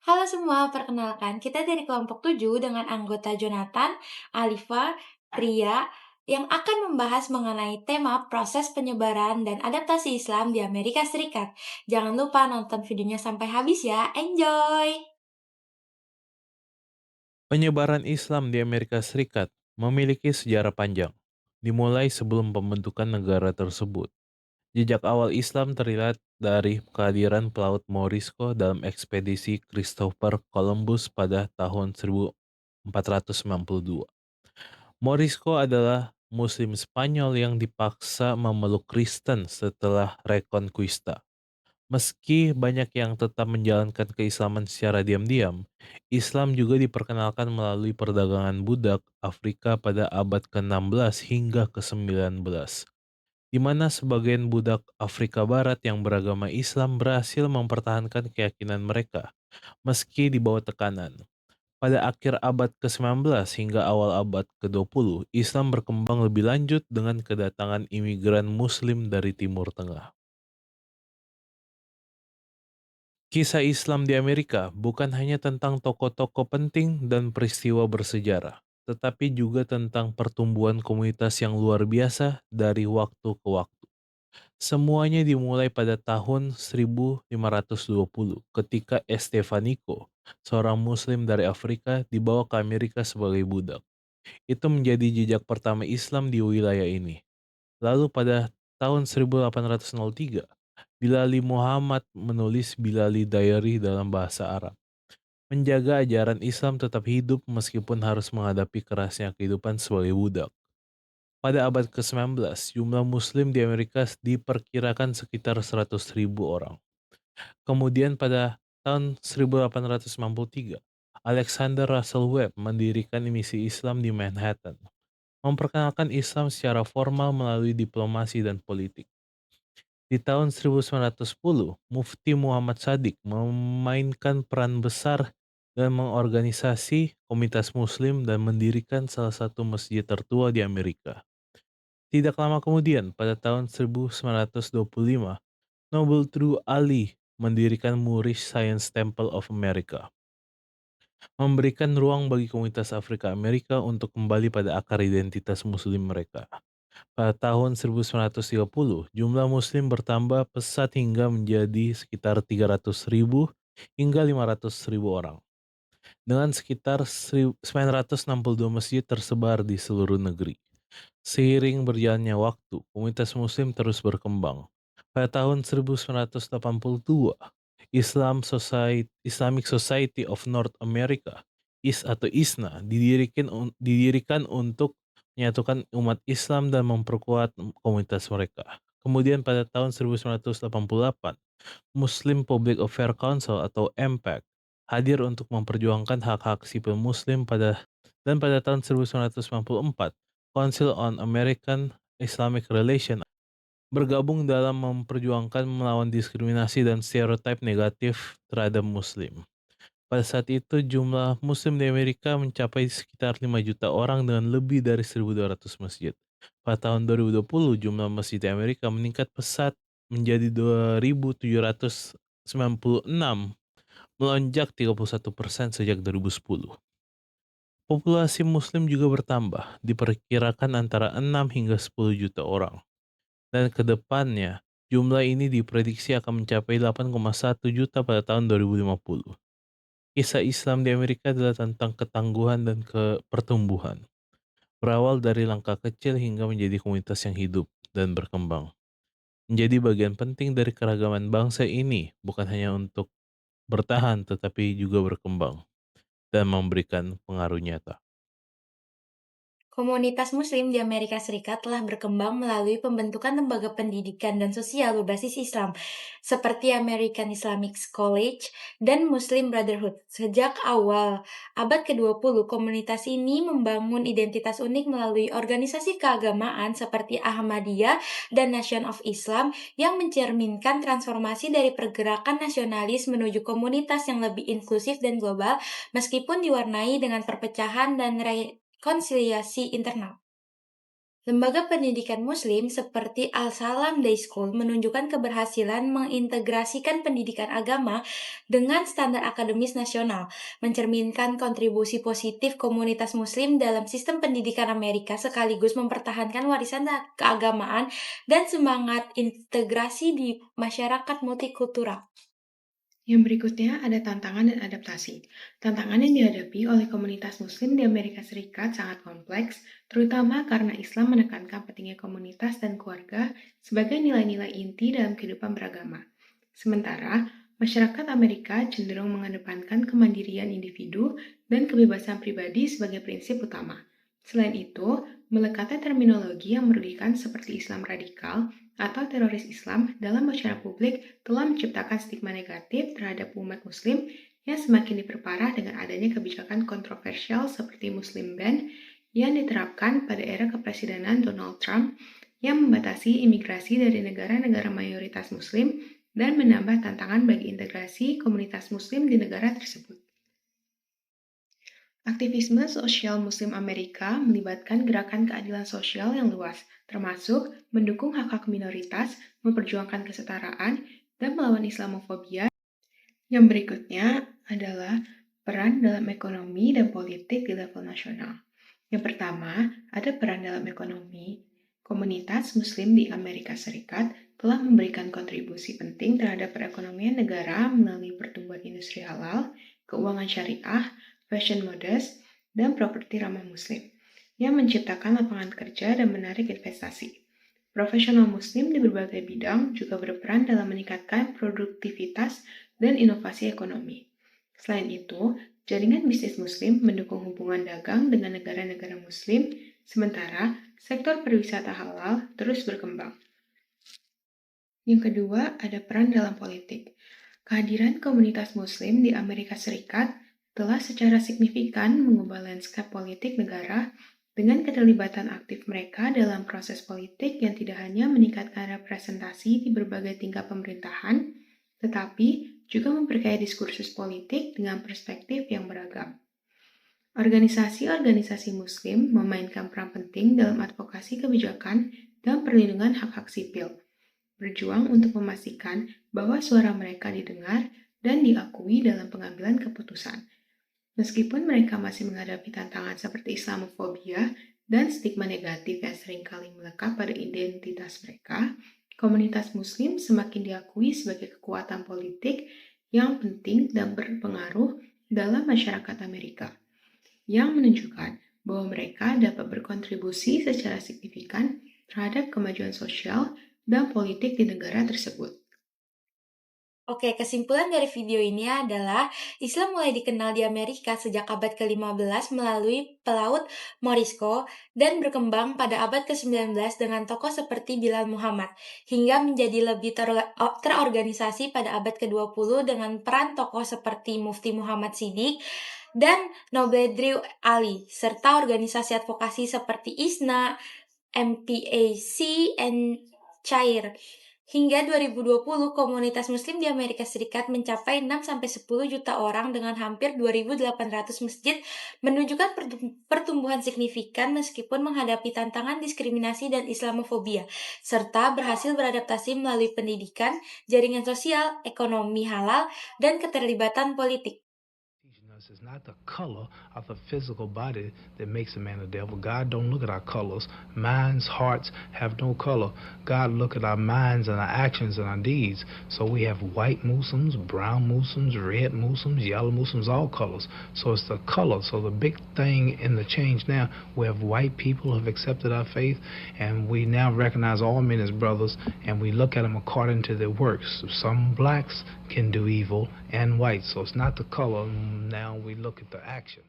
Halo semua, perkenalkan kita dari kelompok 7 dengan anggota Jonathan, Alifa, Tria, yang akan membahas mengenai tema proses penyebaran dan adaptasi Islam di Amerika Serikat. Jangan lupa nonton videonya sampai habis ya, enjoy! Penyebaran Islam di Amerika Serikat memiliki sejarah panjang, dimulai sebelum pembentukan negara tersebut. Jejak awal Islam terlihat dari kehadiran pelaut Morisco dalam ekspedisi Christopher Columbus pada tahun 1492. Morisco adalah Muslim Spanyol yang dipaksa memeluk Kristen setelah Reconquista. Meski banyak yang tetap menjalankan keislaman secara diam-diam, Islam juga diperkenalkan melalui perdagangan budak Afrika pada abad ke-16 hingga ke-19, di mana sebagian budak Afrika Barat yang beragama Islam berhasil mempertahankan keyakinan mereka, meski di bawah tekanan. Pada akhir abad ke-19 hingga awal abad ke-20, Islam berkembang lebih lanjut dengan kedatangan imigran Muslim dari Timur Tengah. Kisah Islam di Amerika bukan hanya tentang tokoh-tokoh penting dan peristiwa bersejarah, tetapi juga tentang pertumbuhan komunitas yang luar biasa dari waktu ke waktu. Semuanya dimulai pada tahun 1520 ketika Estevanico, seorang muslim dari Afrika, dibawa ke Amerika sebagai budak. Itu menjadi jejak pertama Islam di wilayah ini. Lalu pada tahun 1803, Bilali Muhammad menulis Bilali Diary dalam bahasa Arab, menjaga ajaran Islam tetap hidup meskipun harus menghadapi kerasnya kehidupan sebagai budak. Pada abad ke-19, jumlah Muslim di Amerika diperkirakan sekitar 100.000 orang. Kemudian pada tahun 1893, Alexander Russel Webb mendirikan misi Islam di Manhattan, memperkenalkan Islam secara formal melalui diplomasi dan politik. Di tahun 1910, Mufti Muhammad Shadiq memainkan peran besar dalam mengorganisasi komunitas Muslim dan mendirikan salah satu masjid tertua di Amerika. Tidak lama kemudian, pada tahun 1925, Noble Drew Ali mendirikan Moorish Science Temple of America, memberikan ruang bagi komunitas Afrika Amerika untuk kembali pada akar identitas Muslim mereka. Pada tahun 1930, jumlah Muslim bertambah pesat hingga menjadi sekitar 300.000 hingga 500.000 orang, dengan sekitar 962 masjid tersebar di seluruh negeri. Seiring berjalannya waktu, komunitas Muslim terus berkembang. Pada tahun 1982, Islamic Society of North America atau ISNA didirikan untuk menyatukan umat Islam dan memperkuat komunitas mereka. Kemudian pada tahun 1988, Muslim Public Affairs Council atau MPAC hadir untuk memperjuangkan hak-hak sipil Muslim pada tahun 1994, Council on American Islamic Relations bergabung dalam memperjuangkan melawan diskriminasi dan stereotip negatif terhadap Muslim. Pada saat itu, jumlah Muslim di Amerika mencapai sekitar 5 juta orang dengan lebih dari 1.200 masjid. Pada tahun 2020, jumlah masjid di Amerika meningkat pesat menjadi 2.796, melonjak 31% sejak 2010. Populasi Muslim juga bertambah, diperkirakan antara 6 hingga 10 juta orang. Dan ke depannya, jumlah ini diprediksi akan mencapai 8,1 juta pada tahun 2050. Kisah Islam di Amerika adalah tentang ketangguhan dan pertumbuhan. Berawal dari langkah kecil hingga menjadi komunitas yang hidup dan berkembang. Menjadi bagian penting dari keragaman bangsa ini bukan hanya untuk bertahan tetapi juga berkembang dan memberikan pengaruh nyata. Komunitas Muslim di Amerika Serikat telah berkembang melalui pembentukan lembaga pendidikan dan sosial berbasis Islam, seperti American Islamic College dan Muslim Brotherhood. Sejak awal abad ke-20, komunitas ini membangun identitas unik melalui organisasi keagamaan seperti Ahmadiyah dan Nation of Islam yang mencerminkan transformasi dari pergerakan nasionalis menuju komunitas yang lebih inklusif dan global, meskipun diwarnai dengan perpecahan dan rekonsiliasi internal. Lembaga pendidikan Muslim seperti Al-Salam Day School menunjukkan keberhasilan mengintegrasikan pendidikan agama dengan standar akademis nasional, mencerminkan kontribusi positif komunitas Muslim dalam sistem pendidikan Amerika sekaligus mempertahankan warisan keagamaan dan semangat integrasi di masyarakat multikultural. Yang berikutnya ada tantangan dan adaptasi. Tantangan yang dihadapi oleh komunitas Muslim di Amerika Serikat sangat kompleks, terutama karena Islam menekankan pentingnya komunitas dan keluarga sebagai nilai-nilai inti dalam kehidupan beragama. Sementara, masyarakat Amerika cenderung mengedepankan kemandirian individu dan kebebasan pribadi sebagai prinsip utama. Selain itu, melekatnya terminologi yang merugikan seperti Islam radikal atau teroris Islam dalam wacana publik telah menciptakan stigma negatif terhadap umat Muslim yang semakin diperparah dengan adanya kebijakan kontroversial seperti Muslim Ban yang diterapkan pada era kepresidenan Donald Trump yang membatasi imigrasi dari negara-negara mayoritas Muslim dan menambah tantangan bagi integrasi komunitas Muslim di negara tersebut. Aktivisme sosial Muslim Amerika melibatkan gerakan keadilan sosial yang luas, termasuk mendukung hak-hak minoritas, memperjuangkan kesetaraan, dan melawan Islamofobia. Yang berikutnya adalah peran dalam ekonomi dan politik di level nasional. Yang pertama, ada peran dalam ekonomi. Komunitas Muslim di Amerika Serikat telah memberikan kontribusi penting terhadap perekonomian negara melalui pertumbuhan industri halal, keuangan syariah, fashion modest, dan properti ramah Muslim, yang menciptakan lapangan kerja dan menarik investasi. Profesional Muslim di berbagai bidang juga berperan dalam meningkatkan produktivitas dan inovasi ekonomi. Selain itu, jaringan bisnis Muslim mendukung hubungan dagang dengan negara-negara Muslim, sementara sektor pariwisata halal terus berkembang. Yang kedua, ada peran dalam politik. Kehadiran komunitas Muslim di Amerika Serikat telah secara signifikan mengubah lanskap politik negara dengan keterlibatan aktif mereka dalam proses politik yang tidak hanya meningkatkan representasi di berbagai tingkat pemerintahan, tetapi juga memperkaya diskursus politik dengan perspektif yang beragam. Organisasi-organisasi Muslim memainkan peran penting dalam advokasi kebijakan dan perlindungan hak-hak sipil, berjuang untuk memastikan bahwa suara mereka didengar dan diakui dalam pengambilan keputusan. Meskipun mereka masih menghadapi tantangan seperti Islamofobia dan stigma negatif yang seringkali melekat pada identitas mereka, komunitas Muslim semakin diakui sebagai kekuatan politik yang penting dan berpengaruh dalam masyarakat Amerika, yang menunjukkan bahwa mereka dapat berkontribusi secara signifikan terhadap kemajuan sosial dan politik di negara tersebut. Oke, kesimpulan dari video ini adalah Islam mulai dikenal di Amerika sejak abad ke-15 melalui pelaut Morisco dan berkembang pada abad ke-19 dengan tokoh seperti Bilal Muhammad, hingga menjadi lebih terorganisasi pada abad ke-20 dengan peran tokoh seperti Mufti Muhammad Siddiq dan Nobedri Ali, serta organisasi advokasi seperti ISNA, MPAC, and Cair. Hingga 2020, komunitas Muslim di Amerika Serikat mencapai 6-10 juta orang dengan hampir 2.800 masjid, menunjukkan pertumbuhan signifikan meskipun menghadapi tantangan diskriminasi dan Islamofobia, serta berhasil beradaptasi melalui pendidikan, jaringan sosial, ekonomi halal, dan keterlibatan politik. It's not the color of the physical body that makes a man a devil. God don't look at our colors. Minds, hearts have no color. God look at our minds and our actions and our deeds. So we have white Muslims, brown Muslims, red Muslims, yellow Muslims, all colors. So it's the color. So the big thing in the change now, we have white people who have accepted our faith, and we now recognize all men as brothers, and we look at them according to their works. Some blacks can do evil and white. So it's not the color. Now we look at the action.